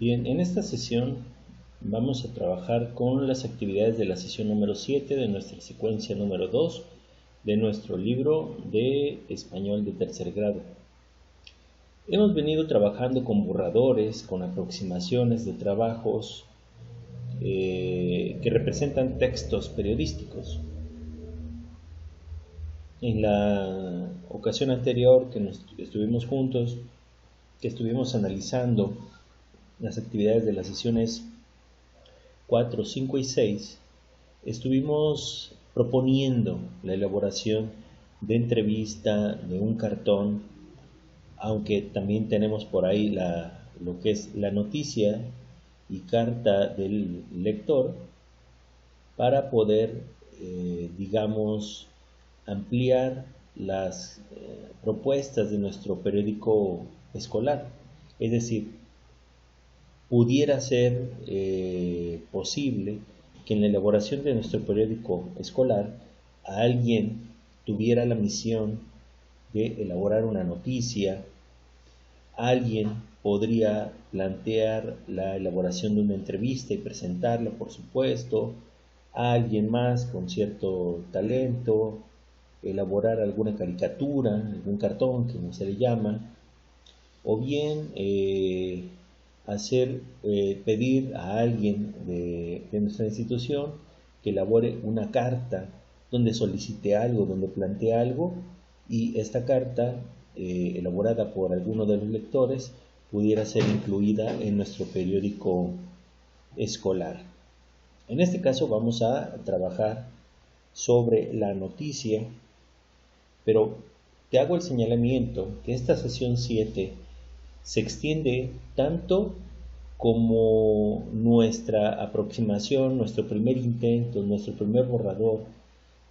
Bien, en esta sesión vamos a trabajar con las actividades de la sesión número 7 de nuestra secuencia número 2 de nuestro libro de español de tercer grado. Hemos venido trabajando con borradores, con aproximaciones de trabajos que representan textos periodísticos. En la ocasión anterior que estuvimos juntos, que estuvimos analizando las actividades de las sesiones 4, 5 y 6, estuvimos proponiendo la elaboración de entrevista, de un cartón, aunque también tenemos por ahí lo que es la noticia y carta del lector para poder, digamos, ampliar las propuestas de nuestro periódico escolar. Es decir, pudiera ser posible que en la elaboración de nuestro periódico escolar alguien tuviera la misión de elaborar una noticia, alguien podría plantear la elaboración de una entrevista y presentarla, por supuesto, alguien más con cierto talento, elaborar alguna caricatura, algún cartón, como se le llama, o bien pedir a alguien de nuestra institución que elabore una carta donde solicite algo, donde plantee algo, y esta carta, elaborada por alguno de los lectores, pudiera ser incluida en nuestro periódico escolar. En este caso vamos a trabajar sobre la noticia, pero te hago el señalamiento que esta sesión 7 se extiende tanto como nuestra aproximación, nuestro primer intento, nuestro primer borrador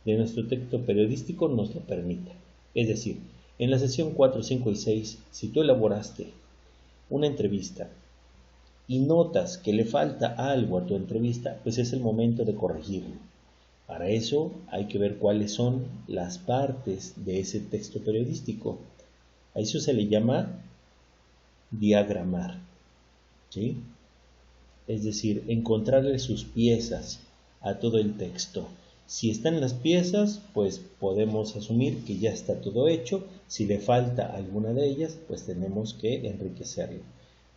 de nuestro texto periodístico nos lo permita. Es decir, en la sesión 4, 5 y 6, si tú elaboraste una entrevista y notas que le falta algo a tu entrevista, pues es el momento de corregirlo. Para eso hay que ver cuáles son las partes de ese texto periodístico. A eso se le llama diagramar, ¿sí? Es decir, encontrarle sus piezas a todo el texto. Si están las piezas, pues podemos asumir que ya está todo hecho. Si le falta alguna de ellas, pues tenemos que enriquecerlo.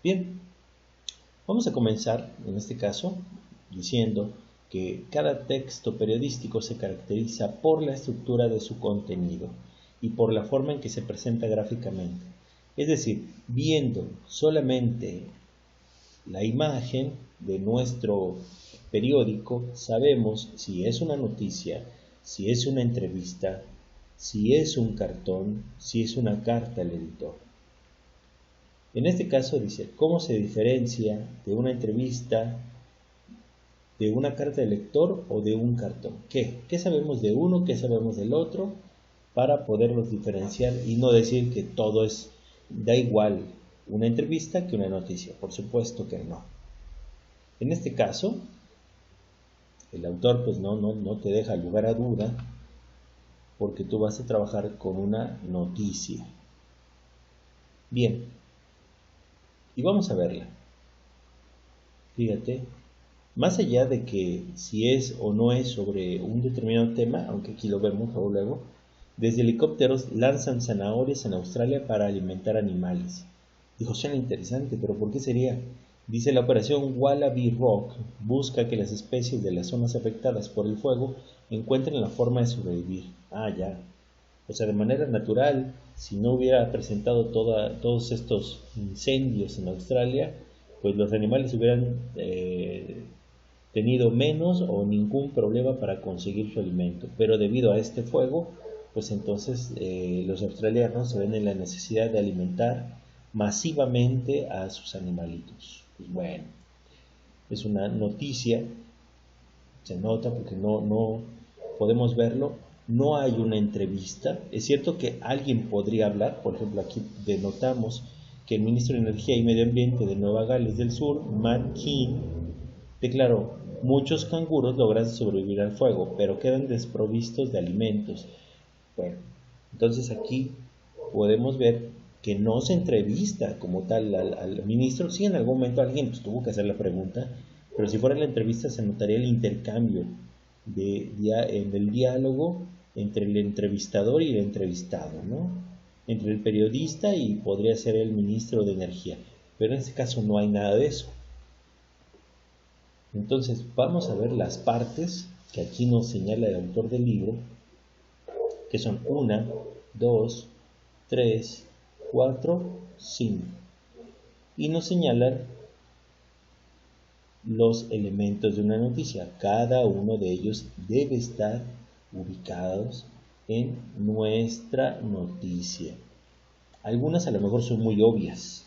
Bien, vamos a comenzar en este caso diciendo que cada texto periodístico se caracteriza por la estructura de su contenido y por la forma en que se presenta gráficamente. Es decir, viendo solamente la imagen de nuestro periódico, sabemos si es una noticia, si es una entrevista, si es un cartón, si es una carta al editor. En este caso dice, ¿cómo se diferencia de una entrevista, de una carta de lector o de un cartón? ¿Qué sabemos de uno, qué sabemos del otro? Para poderlos diferenciar y no decir que todo da igual una entrevista que una noticia. Por supuesto que no. En este caso, el autor pues no te deja lugar a duda porque tú vas a trabajar con una noticia. Bien, y vamos a verla. Fíjate, más allá de que si es o no es sobre un determinado tema, aunque aquí lo vemos luego, desde helicópteros lanzan zanahorias en Australia para alimentar animales. Dijo, suena interesante, pero ¿por qué sería? Dice, la operación Wallaby Rock busca que las especies de las zonas afectadas por el fuego encuentren la forma de sobrevivir. Ah, ya. O sea, de manera natural, si no hubiera presentado todos estos incendios en Australia, pues los animales hubieran tenido menos o ningún problema para conseguir su alimento. Pero debido a este fuego, pues entonces los australianos se ven en la necesidad de alimentar masivamente a sus animalitos. Pues bueno, es una noticia, se nota porque no podemos verlo, no hay una entrevista. Es cierto que alguien podría hablar, por ejemplo aquí denotamos que el ministro de Energía y Medio Ambiente de Nueva Gales del Sur, Matt Keane, declaró, muchos canguros logran sobrevivir al fuego, pero quedan desprovistos de alimentos. Bueno, entonces aquí podemos ver que no se entrevista como tal al ministro. Sí, en algún momento alguien pues, tuvo que hacer la pregunta, pero si fuera la entrevista se notaría el intercambio del diálogo entre el entrevistador y el entrevistado, ¿no? Entre el periodista y podría ser el ministro de Energía, pero en este caso no hay nada de eso. Entonces vamos a ver las partes que aquí nos señala el autor del libro, que son 1, 2, 3, 4, 5, y nos señalan los elementos de una noticia. Cada uno de ellos debe estar ubicados en nuestra noticia. Algunas a lo mejor son muy obvias,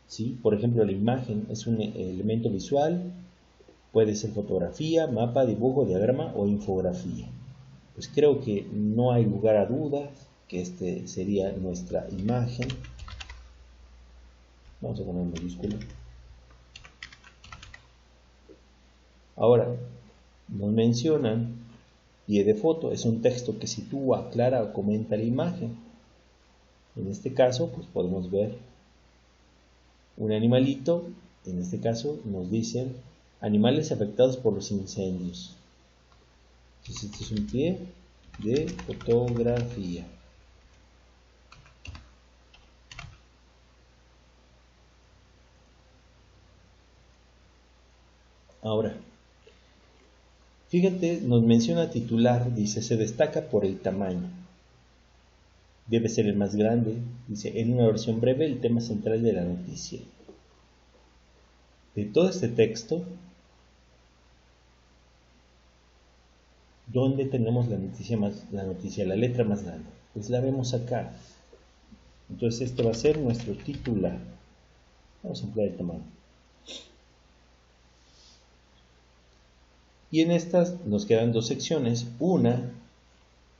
¿sí? Por ejemplo, la imagen es un elemento visual, puede ser fotografía, mapa, dibujo, diagrama o infografía. Pues creo que no hay lugar a dudas que este sería nuestra imagen. Vamos a poner mayúscula. Ahora, nos mencionan pie de foto, es un texto que sitúa, aclara o comenta la imagen. En este caso, pues podemos ver un animalito, en este caso nos dicen animales afectados por los incendios. Entonces este es un pie de fotografía. Ahora, fíjate, nos menciona titular, dice, se destaca por el tamaño. Debe ser el más grande. Dice, en una versión breve, el tema central de la noticia. De todo este texto, ¿dónde tenemos la noticia, la letra más grande? Pues la vemos acá. Entonces este va a ser nuestro titular. Vamos a ampliar el tamaño. Y en estas nos quedan dos secciones. Una,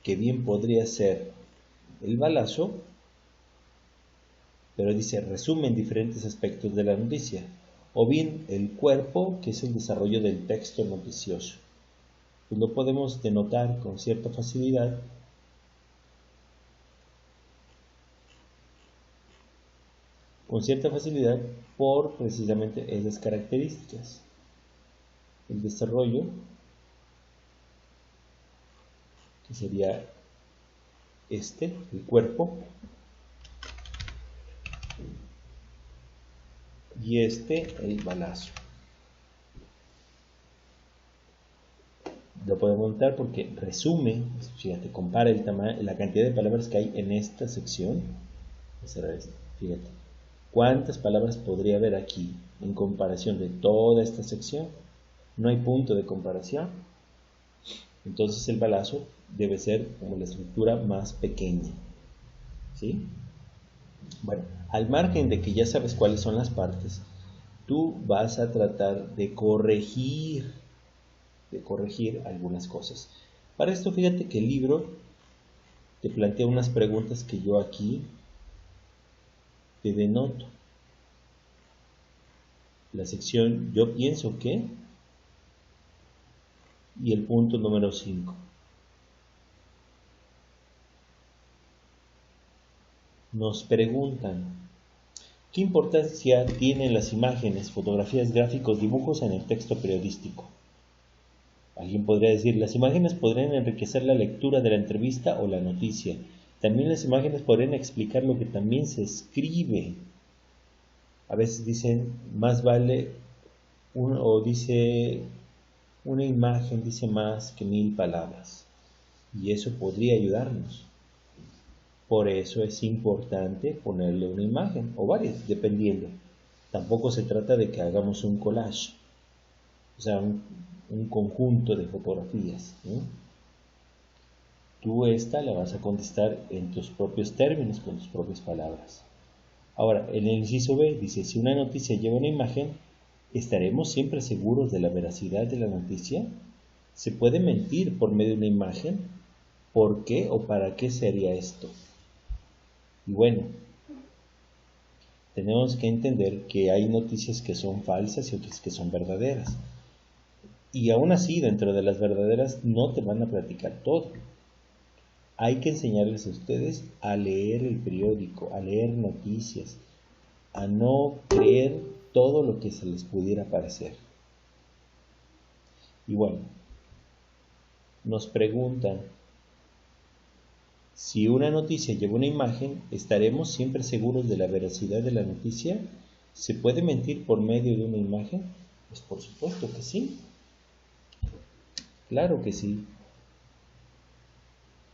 que bien podría ser el balazo, pero dice resumen diferentes aspectos de la noticia. O bien el cuerpo, que es el desarrollo del texto noticioso. Pues lo podemos denotar con cierta facilidad por precisamente esas características. El desarrollo, que sería el cuerpo, y el balazo. Lo podemos notar porque resume, fíjate, compara el tamaño, la cantidad de palabras que hay en esta sección. Fíjate, ¿cuántas palabras podría haber aquí en comparación de toda esta sección? No hay punto de comparación. Entonces el balazo debe ser como la estructura más pequeña, ¿sí? Bueno, al margen de que ya sabes cuáles son las partes, tú vas a tratar de corregir algunas cosas. Para esto, fíjate que el libro te plantea unas preguntas que yo aquí te denoto. La sección yo pienso que y el punto número 5. Nos preguntan, ¿qué importancia tienen las imágenes, fotografías, gráficos, dibujos en el texto periodístico? Alguien podría decir, las imágenes podrían enriquecer la lectura de la entrevista o la noticia. También las imágenes podrían explicar lo que también se escribe. A veces dicen, más vale, dice, una imagen dice más que 1000 palabras. Y eso podría ayudarnos. Por eso es importante ponerle una imagen, o varias, dependiendo. Tampoco se trata de que hagamos un collage, o sea, un conjunto de fotografías, ¿no? Tú la vas a contestar en tus propios términos, con tus propias palabras. Ahora, en el inciso B dice, si una noticia lleva una imagen, ¿estaremos siempre seguros de la veracidad de la noticia? ¿Se puede mentir por medio de una imagen? ¿Por qué o para qué sería esto? Y bueno, tenemos que entender que hay noticias que son falsas y otras que son verdaderas. Y aún así, dentro de las verdaderas, no te van a platicar todo. hay que enseñarles a ustedes a leer el periódico, a leer noticias, a no creer todo lo que se les pudiera parecer. Y bueno, nos preguntan, si una noticia lleva una imagen, ¿estaremos siempre seguros de la veracidad de la noticia? ¿Se puede mentir por medio de una imagen? Pues por supuesto que sí. Claro que sí.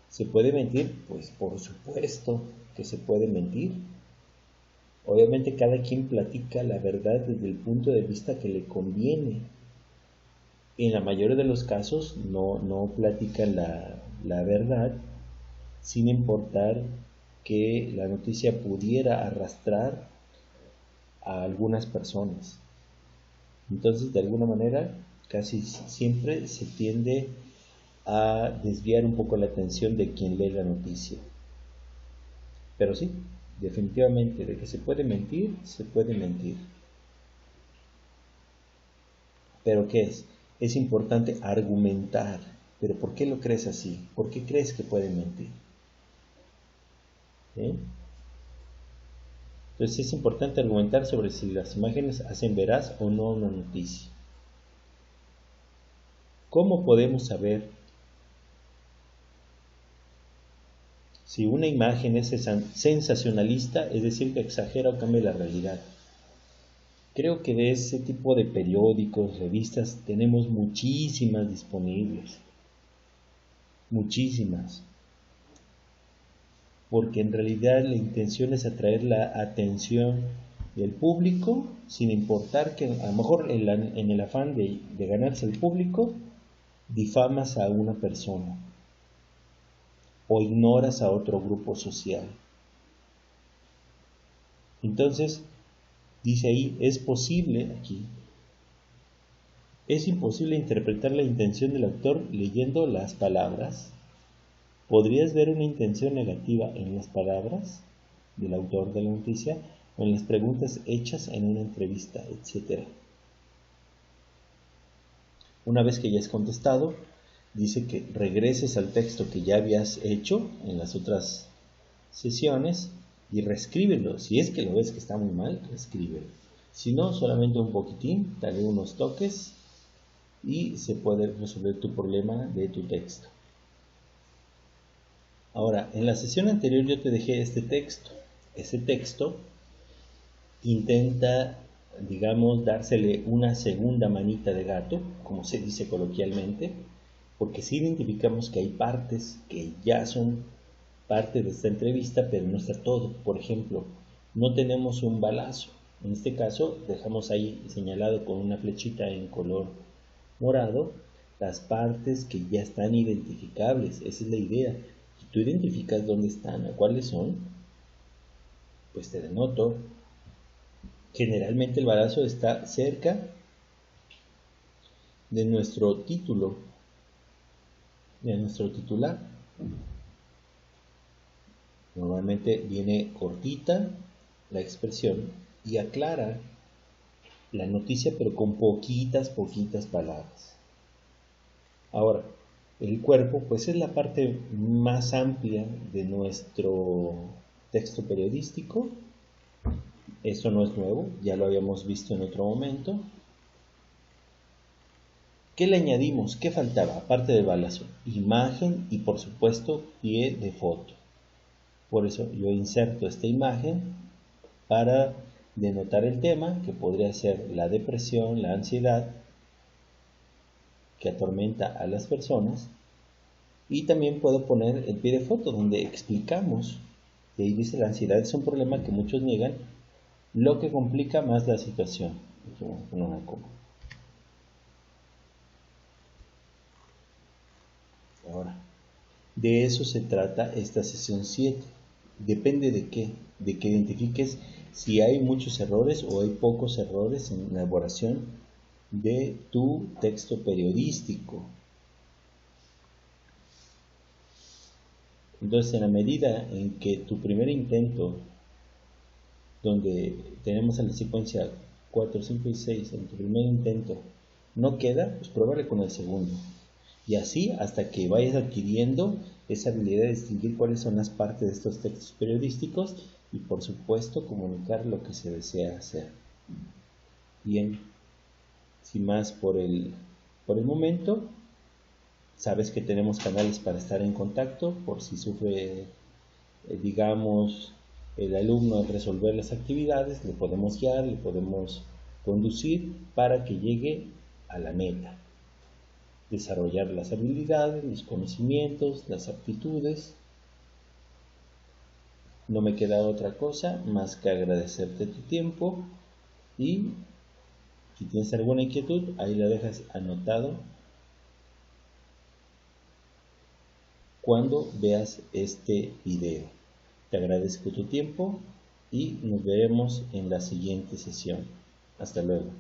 ¿Se puede mentir? Pues por supuesto que se puede mentir. Obviamente cada quien platica la verdad desde el punto de vista que le conviene. En la mayoría de los casos no platican la verdad, sin importar que la noticia pudiera arrastrar a algunas personas. Entonces, de alguna manera, casi siempre se tiende a desviar un poco la atención de quien lee la noticia. Pero sí, definitivamente, de que se puede mentir, se puede mentir. ¿Pero qué es? Es importante argumentar. ¿Pero por qué lo crees así? ¿Por qué crees que puede mentir? ¿Sí? Entonces es importante argumentar sobre si las imágenes hacen veraz o no una noticia. ¿Cómo podemos saber si una imagen es sensacionalista, es decir, que exagera o cambia la realidad? Creo que de ese tipo de periódicos, revistas, tenemos muchísimas disponibles. Muchísimas. Porque en realidad la intención es atraer la atención del público, sin importar que a lo mejor en el afán de ganarse el público, difamas a una persona o ignoras a otro grupo social. Entonces, dice ahí, es imposible interpretar la intención del autor leyendo las palabras. ¿Podrías ver una intención negativa en las palabras del autor de la noticia o en las preguntas hechas en una entrevista, etcétera? Una vez que ya has contestado, dice que regreses al texto que ya habías hecho en las otras sesiones y reescríbelo. Si es que lo ves que está muy mal, reescríbelo. Si no, solamente un poquitín, dale unos toques y se puede resolver tu problema de tu texto. Ahora, en la sesión anterior yo te dejé este texto. Ese texto intenta, digamos, dársele una segunda manita de gato, como se dice coloquialmente, porque sí identificamos que hay partes que ya son parte de esta entrevista, pero no está todo. Por ejemplo, no tenemos un balazo. En este caso, dejamos ahí señalado con una flechita en color morado las partes que ya están identificables. Esa es la idea. Si tú identificas dónde están o cuáles son, pues te denoto. Generalmente el balazo está cerca de nuestro título, de nuestro titular. Normalmente viene cortita la expresión y aclara la noticia, pero con poquitas palabras. Ahora, el cuerpo, pues es la parte más amplia de nuestro texto periodístico. Esto no es nuevo, ya lo habíamos visto en otro momento. ¿Qué le añadimos? ¿Qué faltaba? Aparte del balazo, imagen y por supuesto pie de foto. Por eso yo inserto esta imagen para denotar el tema, que podría ser la depresión, la ansiedad, que atormenta a las personas. Y también puedo poner el pie de foto, donde explicamos, y ahí dice, la ansiedad es un problema que muchos niegan, lo que complica más la situación. Aquí vamos a poner una coma. Ahora, de eso se trata esta sesión 7. Depende de qué, de que identifiques si hay muchos errores o hay pocos errores en la elaboración de tu texto periodístico. Entonces, en la medida en que tu primer intento, donde tenemos en la secuencia 4, 5 y 6, en tu primer intento no queda, pues pruébale con el segundo. Y así hasta que vayas adquiriendo esa habilidad de distinguir cuáles son las partes de estos textos periodísticos y por supuesto comunicar lo que se desea hacer. Bien, sin más por el momento, sabes que tenemos canales para estar en contacto por si sufre, digamos, el alumno al resolver las actividades, le podemos guiar, le podemos conducir para que llegue a la meta. Desarrollar las habilidades, los conocimientos, las aptitudes. No me queda otra cosa más que agradecerte tu tiempo y si tienes alguna inquietud, ahí la dejas anotado cuando veas este video. Te agradezco tu tiempo y nos veremos en la siguiente sesión. Hasta luego.